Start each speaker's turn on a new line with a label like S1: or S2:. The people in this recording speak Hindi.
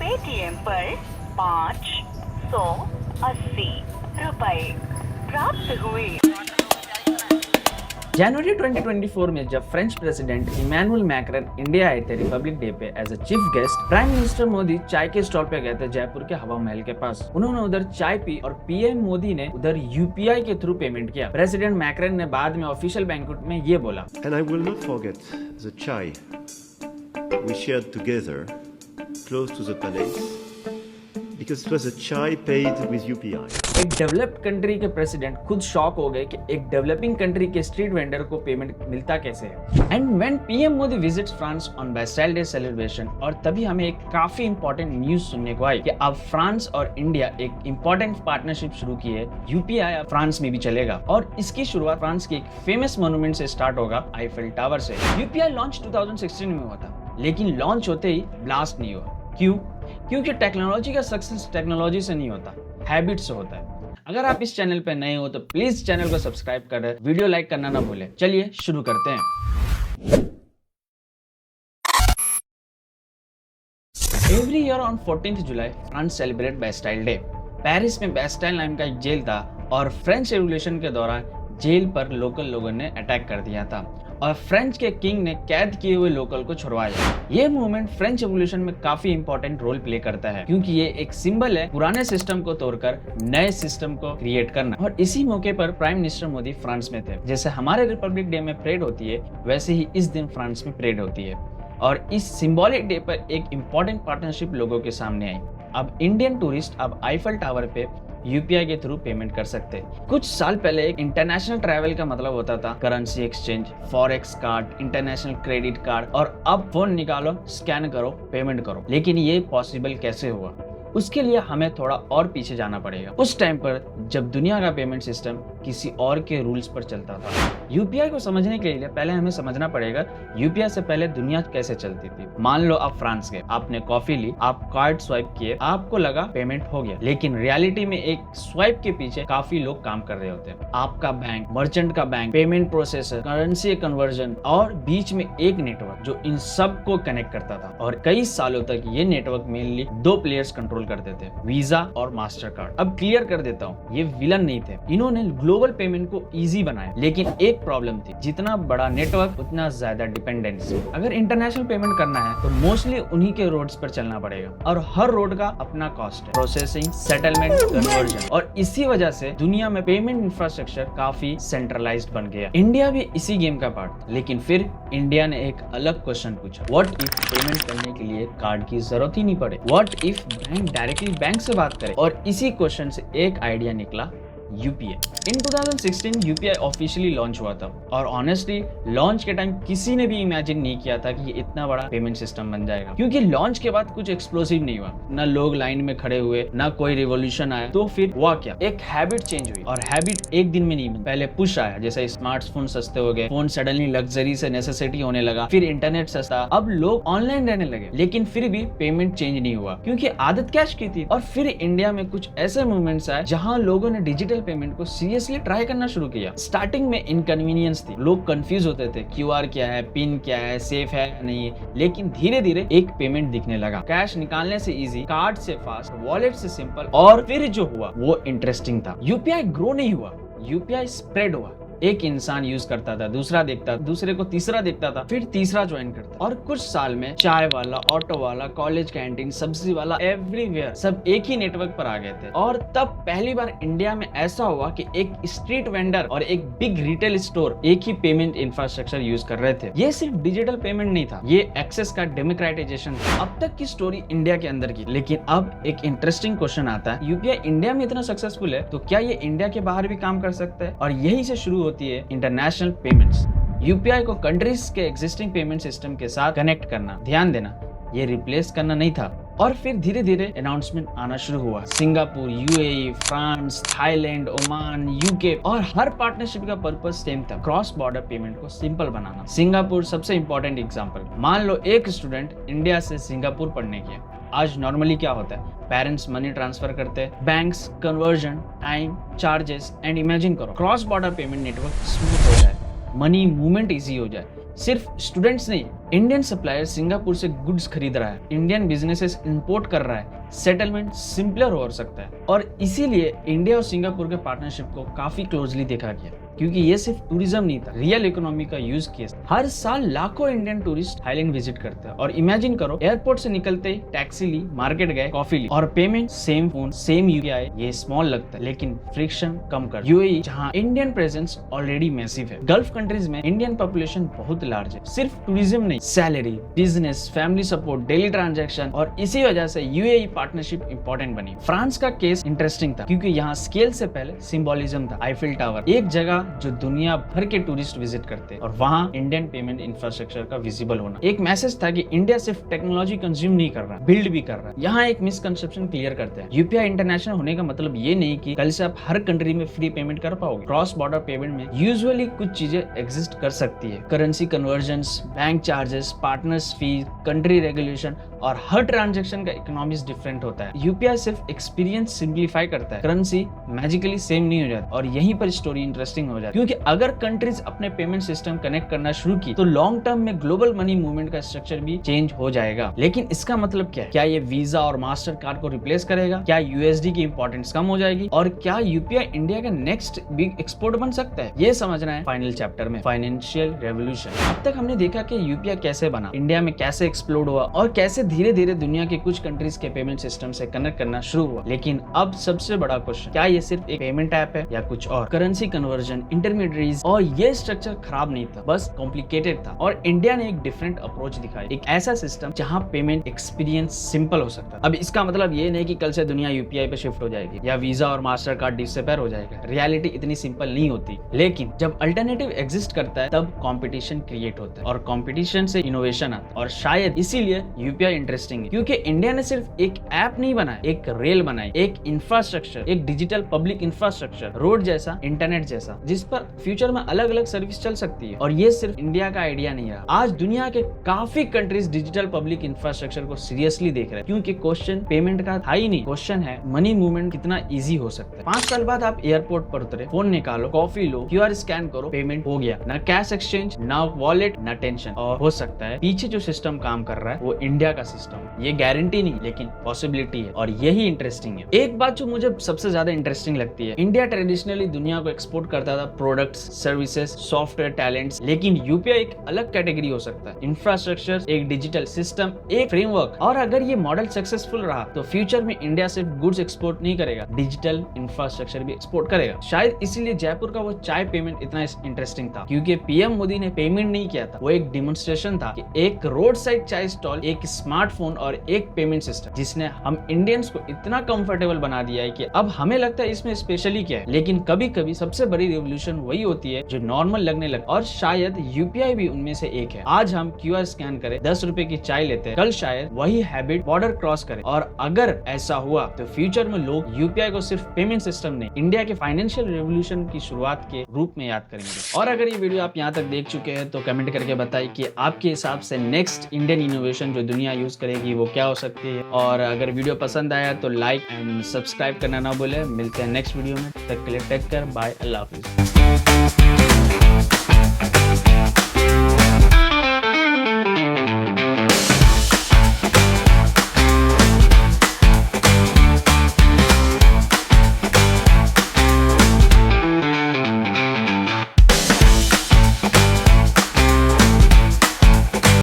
S1: पेटीएम पर 580 रुपए प्राप्त हुए।
S2: जनवरी 2024 में जब French president Emmanuel Macron India आए थे रिपब्लिक डे पे as a chief guest, prime minister Modi चाय के स्टॉल पे गए थे जयपुर के हवा महल के पास। उन्होंने उधर चाय पी और पीएम मोदी ने उधर यूपीआई के थ्रू पेमेंट किया। प्रेसिडेंट मैक्रन ने बाद में ऑफिशियल बैंक्वेट में ये बोला,
S3: And I will not forget the chai we shared together close to the palace because it was a chai paid with UPI.
S2: एक डेवलप्ड कंट्री के प्रेसिडेंट खुद शॉक हो गए कि एक डेवलपिंग कंट्री के स्ट्रीट वेंडर को पेमेंट मिलता कैसे है। And when PM Modi visits France on Bastille day celebration, और तभी हमें एक काफी इंपॉर्टेंट न्यूज सुनने को आई कि अब फ्रांस और इंडिया एक इंपॉर्टेंट पार्टनरशिप शुरू की है। यूपीआई अब फ्रांस में भी चलेगा और इसकी शुरुआत फ्रांस के एक फेमस मोन्यूमेंट से स्टार्ट होगा, आईफेल टावर से। यूपीआई लॉन्च 2016 में हुआ था, लेकिन लॉन्च होते ही ब्लास्ट नहीं हुआ। क्यों? क्योंकि टेक्नोलॉजी का सक्सेस टेक्नोलॉजी से नहीं होता, हैबिट से होता है। अगर आप इस चैनल पे नए हो तो प्लीज चैनल को सब्सक्राइब कर वीडियो लाइक करना ना भूलें। चलिए शुरू करते हैं। Every year on 14th July France celebrate Bastille day. Paris में बैस्टाइल नाम का एक जेल था और फ्रेंच रेवोल्यूशन के दौरान जेल पर लोकल लोगों ने अटैक कर दिया था और फ्रेंच के किंग ने कैद किए हुए लोकल को छुड़वाया। ये मूवमेंट फ्रेंच रेवोल्यूशन में काफी इंपॉर्टेंट रोल प्ले करता है, क्योंकि ये एक सिंबल है पुराने सिस्टम को तोड़कर नए सिस्टम को क्रिएट करना। और इसी मौके पर प्राइम मिनिस्टर मोदी फ्रांस में थे। जैसे हमारे रिपब्लिक डे में परेड होती है, वैसे ही इस दिन फ्रांस में परेड होती है। और इस सिंबॉलिक डे पर एक इंपॉर्टेंट पार्टनरशिप लोगों के सामने आई। अब इंडियन टूरिस्ट अब आईफेल टावर पे यूपीआई के थ्रू पेमेंट कर सकते हैं। कुछ साल पहले एक इंटरनेशनल ट्रैवल का मतलब होता था currency exchange, forex card, international credit card, और अब फोन निकालो, स्कैन करो, पेमेंट करो। लेकिन ये पॉसिबल कैसे हुआ? उसके लिए हमें थोड़ा और पीछे जाना पड़ेगा। उस टाइम पर जब दुनिया का पेमेंट सिस्टम किसी और के रूल्स पर चलता था। यूपीआई को समझने के लिए पहले हमें समझना पड़ेगा यूपीआई से पहले दुनिया कैसे चलती थी। मान लो आप फ्रांस गए, आपने कॉफी ली, आप कार्ड स्वाइप किए, आपको लगा पेमेंट हो गया, लेकिन रियलिटी में एक स्वाइप के पीछे काफी लोग काम कर रहे होते हैं। आपका बैंक, मर्चेंट का bank, payment processor, currency conversion और बीच में एक नेटवर्क जो इन सब को कनेक्ट करता था। और कई सालों तक ये नेटवर्क मेनली दो प्लेयर्स कंट्रोल करते थे, वीजा और मास्टर कार्ड। अब क्लियर कर देता हूँ, ये विलन नहीं थे, इन्होंने ग्लोबल पेमेंट को इजी बनाया। लेकिन एक प्रॉब्लम थी, जितना बड़ा नेटवर्क उतना ज्यादा डिपेंडेंसी। अगर इंटरनेशनल पेमेंट करना है तो मोस्टली उन्हीं के रोड्स पर चलना पड़ेगा और हर रोड का अपना कॉस्ट है, प्रोसेसिंग, सेटलमेंट, कन्वर्जन। और इसी वजह से दुनिया में पेमेंट इंफ्रास्ट्रक्चर काफी सेंट्रलाइज्ड बन गया। इंडिया भी इसी गेम का पार्ट था, लेकिन फिर इंडिया ने एक अलग क्वेश्चन पूछा, व्हाट इफ पेमेंट करने के लिए कार्ड की जरूरत ही नहीं पड़े? What if bank directly bank से बात करे? और इसी क्वेश्चन से एक आइडिया निकला, यूपीआई। इन 2016 यूपीआई ऑफिशियली लॉन्च हुआ था और ऑनेस्टली लॉन्च के टाइम किसी ने भी इमेजिन नहीं किया था कि ये इतना बड़ा पेमेंट सिस्टम बन जाएगा, क्योंकि लॉन्च के बाद कुछ एक्सप्लोसिव नहीं हुआ, ना लोग लाइन में खड़े हुए, ना कोई रिवॉल्यूशन आया। तो फिर हुआ क्या? एक हैबिट चेंज हुई, और हैबिट एक दिन में नहीं बनी। पहले पुश आया, जैसे स्मार्टफोन सस्ते हो गए, फोन सडनली लग्जरी से नेसेसिटी होने लगा, फिर इंटरनेट सस्ता, अब लोग ऑनलाइन रहने लगे। लेकिन फिर भी पेमेंट चेंज नहीं हुआ, क्योंकि आदत कैश की थी। और फिर इंडिया में कुछ ऐसे मूवमेंट्स आए जहां लोगों ने डिजिटल पेमेंट को सीरियसली ट्राई करना शुरू किया। स्टार्टिंग में इनकन्वीनियंस थी, लोग कंफ्यूज होते थे, क्यूआर क्या है, पिन क्या है, सेफ है नहीं है। लेकिन धीरे धीरे एक पेमेंट दिखने लगा, कैश निकालने से इजी, कार्ड से फास्ट, वॉलेट से सिंपल। और फिर जो हुआ वो इंटरेस्टिंग था। यूपीआई ग्रो नहीं हुआ, यूपीआई स्प्रेड हुआ। एक इंसान यूज करता था, दूसरा देखता, दूसरे को तीसरा देखता था, फिर तीसरा ज्वाइन करता। और कुछ साल में चाय वाला, ऑटो वाला, कॉलेज कैंटीन, सब्जी वाला, एवरीवेयर सब एक ही नेटवर्क पर आ गए थे। और तब पहली बार इंडिया में ऐसा हुआ कि एक स्ट्रीट वेंडर और एक बिग रिटेल स्टोर एक ही पेमेंट इंफ्रास्ट्रक्चर यूज कर रहे थे। ये सिर्फ डिजिटल पेमेंट नहीं था, ये एक्सेस का डेमोक्रेटाइजेशन था। अब तक की स्टोरी इंडिया के अंदर की, लेकिन अब एक इंटरेस्टिंग क्वेश्चन आता है, यूपीआई इंडिया में इतना सक्सेसफुल है तो क्या ये इंडिया के बाहर भी काम कर सकता है? और यही से शुरू होती है इंटरनेशनल पेमेंट्स। यूपीआई को कंट्रीज के एग्जिस्टिंग पेमेंट सिस्टम के साथ कनेक्ट करना, ध्यान देना, ये रिप्लेस करना नहीं था। और फिर धीरे धीरे अनाउंसमेंट आना शुरू हुआ। Singapore, UAE, France, Thailand, Oman, UK, और हर पार्टनरशिप का पर्पस सेम था, क्रॉस बॉर्डर पेमेंट को सिंपल बनाना। सिंगापुर सबसे इंपॉर्टेंट एग्जांपल। मान लो एक स्टूडेंट इंडिया से सिंगापुर पढ़ने गया। आज नॉर्मली क्या होता है, पेरेंट्स मनी ट्रांसफर करते हैं, banks, conversion, time, charges, and imagine करो cross border payment network smooth हो जाए। मनी मूवमेंट इजी हो जाए। सिर्फ स्टूडेंट्स नहीं, इंडियन सप्लायर सिंगापुर से गुड्स खरीद रहा है, इंडियन बिजनेसेस इंपोर्ट कर रहा है, सेटलमेंट सिंपलर हो सकता है। और इसीलिए इंडिया और सिंगापुर के पार्टनरशिप को काफी क्लोजली देखा गया, क्योंकि ये सिर्फ टूरिज्म नहीं था, रियल इकोनॉमी का यूज किया। हर साल लाखों इंडियन टूरिस्ट थाईलैंड विजिट करते हैं। और इमेजिन करो, एयरपोर्ट से निकलते ही टैक्सी ली, मार्केट गए, कॉफी ली, और payment same phone, same UPI. ये स्मॉल लगता है लेकिन फ्रिक्शन कम कर। यूएई जहां इंडियन प्रेजेंस ऑलरेडी मैसिव है, गल्फ कंट्रीज में इंडियन पॉपुलेशन बहुत लार्ज है। सिर्फ टूरिज्म नहीं, salary, business, family support, daily transaction, और इसी वजह से यूएई पार्टनरशिप इंपॉर्टेंट बनी। फ्रांस का केस इंटरेस्टिंग था, क्योंकि यहाँ स्केल से पहले सिंबोलिज्म था। आईफिल टावर, एक जगह जो दुनिया भर के टूरिस्ट विजिट करते हैं, और वहाँ इंडियन पेमेंट इंफ्रास्ट्रक्चर का विजिबल होना एक मैसेज था कि इंडिया सिर्फ टेक्नोलॉजी कंज्यूम नहीं कर रहा, बिल्ड भी कर रहा है। यहाँ एक मिसकंसेप्शन क्लियर करते हैं, यूपीआई इंटरनेशनल होने का मतलब ये नहीं कि कल से आप हर कंट्री में फ्री पेमेंट कर पाओगे। क्रॉस बॉर्डर पेमेंट में यूजुअली कुछ चीजें एग्जिस्ट कर सकती है, currency convergence, bank charges, partners fees, country regulation, और हर ट्रांजैक्शन का इकोनॉमिक्स डिफरेंट होता है। यूपीआई सिर्फ एक्सपीरियंस सिंप्लीफाई करता है, करेंसी मैजिकली सेम नहीं हो जाती। और यहीं पर स्टोरी इंटरेस्टिंग हो जाती है, क्योंकि अगर कंट्रीज अपने पेमेंट सिस्टम कनेक्ट करना शुरू की तो लॉन्ग टर्म में ग्लोबल मनी मूवमेंट का स्ट्रक्चर भी चेंज हो जाएगा। लेकिन इसका मतलब क्या है? क्या ये वीजा और मास्टर कार्ड को रिप्लेस करेगा? क्या यूएसडी की इंपॉर्टेंस कम हो जाएगी? और क्या यूपीआई इंडिया का नेक्स्ट बिग एक्सपोर्ट बन सकता है? ये समझना है फाइनल चैप्टर में, फाइनेंशियल रेवोल्यूशन। अब तक हमने देखा कि यूपीआई कैसे बना, इंडिया में कैसे एक्सप्लोड हुआ, और कैसे धीरे धीरे दुनिया के कुछ कंट्रीज के पेमेंट सिस्टम से कनेक्ट करना शुरू हुआ। लेकिन अब सबसे बड़ा क्वेश्चन, क्या ये सिर्फ एक पेमेंट ऐप है या कुछ और? करेंसी कन्वर्जन, इंटरमीडियरीज, और ये स्ट्रक्चर खराब नहीं था, बस कॉम्प्लिकेटेड था। और इंडिया ने एक डिफरेंट अप्रोच दिखाई, एक ऐसा सिस्टम जहां पेमेंट एक्सपीरियंस सिंपल हो सकता है। अब इसका मतलब ये नहीं कि कल से दुनिया यूपीआई पे शिफ्ट हो जाएगी या वीजा और मास्टर कार्ड डिसअपीयर हो जाएगा। रियलिटी इतनी सिंपल नहीं होती, लेकिन जब अल्टरनेटिव एग्जिस्ट करता है तब कंपटीशन क्रिएट होता है, और कंपटीशन से इनोवेशन आता है। और शायद इसीलिए यूपीआई इंटरेस्टिंग है, क्योंकि इंडिया ने सिर्फ एक ऐप नहीं बनाया, एक रेल बनाई, एक इंफ्रास्ट्रक्चर, एक डिजिटल पब्लिक इंफ्रास्ट्रक्चर, रोड जैसा, इंटरनेट जैसा, जिस पर फ्यूचर में अलग अलग सर्विस चल सकती है। और ये सिर्फ इंडिया का आइडिया नहीं रहा, आज दुनिया के काफी कंट्रीज डिजिटल पब्लिक इंफ्रास्ट्रक्चर को सीरियसली देख रहे हैं, क्योंकि क्वेश्चन पेमेंट का था ही नहीं, क्वेश्चन है मनी मूवमेंट कितना इजी हो सकता है। 5 साल बाद आप एयरपोर्ट पर उतरे, फोन निकालो, कॉफी लो, क्यूआर स्कैन करो, पेमेंट हो गया। ना कैश एक्सचेंज, ना वॉलेट, ना टेंशन। और हो सकता है पीछे जो सिस्टम काम कर रहा है वो इंडिया का सिस्टम। ये गारंटी नहीं, लेकिन पॉसिबिलिटी है, और यही इंटरेस्टिंग है। एक बात जो मुझे सबसे ज्यादा इंटरेस्टिंग लगती है, इंडिया ट्रेडिशनली दुनिया को एक्सपोर्ट करता था प्रोडक्ट्स, सर्विसेज, सॉफ्टवेयर, टैलेंट्स, लेकिन यूपीआई एक अलग कैटेगरी हो सकता है, इंफ्रास्ट्रक्चर, एक डिजिटल सिस्टम, एक फ्रेमवर्क। और अगर ये मॉडल सक्सेसफुल रहा तो फ्यूचर में इंडिया सिर्फ गुड्स एक्सपोर्ट नहीं करेगा, डिजिटल इंफ्रास्ट्रक्चर भी एक्सपोर्ट करेगा। शायद इसीलिए जयपुर का वो चाय पेमेंट इतना इंटरेस्टिंग था, क्योंकि पीएम मोदी ने पेमेंट नहीं किया था, वो एक डेमोन्स्ट्रेशन था कि एक रोड साइड चाय स्टॉल, एक स्मार्टफोन और एक पेमेंट सिस्टम, जिसने हम इंडियंस को इतना कंफर्टेबल बना दिया है कि अब हमें लगता है इसमें स्पेशली क्या है। लेकिन कभी कभी सबसे बड़ी रिवोल्यूशन वही होती है जो नॉर्मल लगने लगता है, और शायद यूपीआई भी उनमें से एक है। आज हम क्यूआर स्कैन करें, 10 रुपए की चाय लेते हैं, कल शायद वही हैबिट बॉर्डर क्रॉस करे। और अगर ऐसा हुआ तो फ्यूचर में लोग यूपीआई को सिर्फ पेमेंट सिस्टम नहीं, इंडिया के फाइनेंशियल रेवोल्यूशन की शुरुआत के रूप में याद करेंगे। और अगर ये वीडियो आप यहाँ तक देख चुके हैं तो कमेंट करके बताइए कि आपके हिसाब से नेक्स्ट इंडियन इनोवेशन जो दुनिया यूज करेगी वो क्या हो सकती है। और अगर वीडियो पसंद आया तो लाइक एंड सब्सक्राइब करना ना भूले। मिलते हैं नेक्स्ट वीडियो में, तब तक के लिए टेक केयर, बाय, अल्लाह हाफिज।